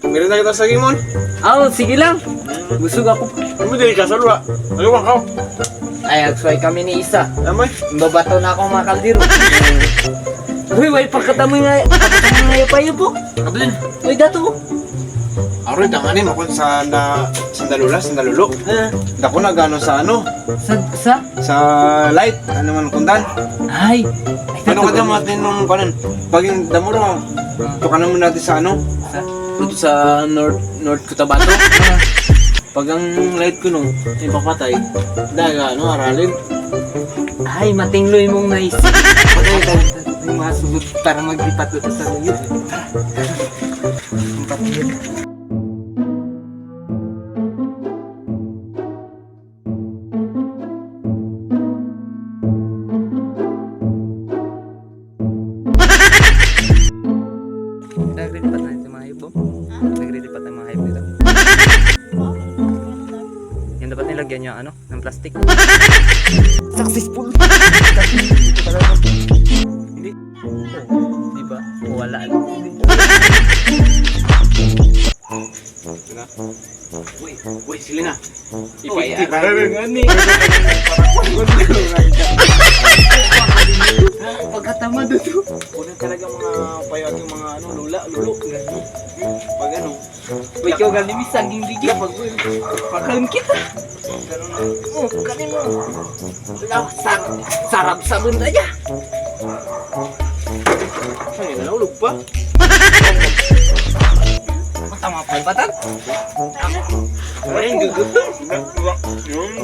Meron na kita sa Gimon. Sige lang. Busog ako. Ano dili ka sa luwa? Ayun ka. Ay, agsuay kami ni Isa. Amay. Babato na ako mga kaldero. Uy, way pagkatamoy nga. Pagkatamoy nga pa yun po. Kablin. Uy, dato. Aron tanganin ako sa sandalulo. Dako na gano sa ano? Sa? Sa light. Ano man kundan? Ay. Ano ka dyan matin nung kanan? Pag yung damuro, tukanan mo natin sa ano? Dito sa North Cotabato. Pag ang light ko nung ipapatay, dahil ano, aralin. Ay, matingloy mong naisip. Ay, masugod para maglipat doon sa luyot. Naglilipat na yung mga hayop. Naglilipat na yung mga hayop nila. Yan dapat nilagyan niya ano, ng plastic. Successful. Hindi. Di ba? Wala. Uy, sila na. Ipiti para gani. Pagkatama doon. Una talaga mga payag yung mga ano, lulo. Pag ano, Uy, ikaw galing saging bigla. Pagkalim kita. gano'n na. Kanin mo. Sarap sa bunda niya. Ay, nalulog pa. Tama pa yung patag. Ay, gugutom. Yung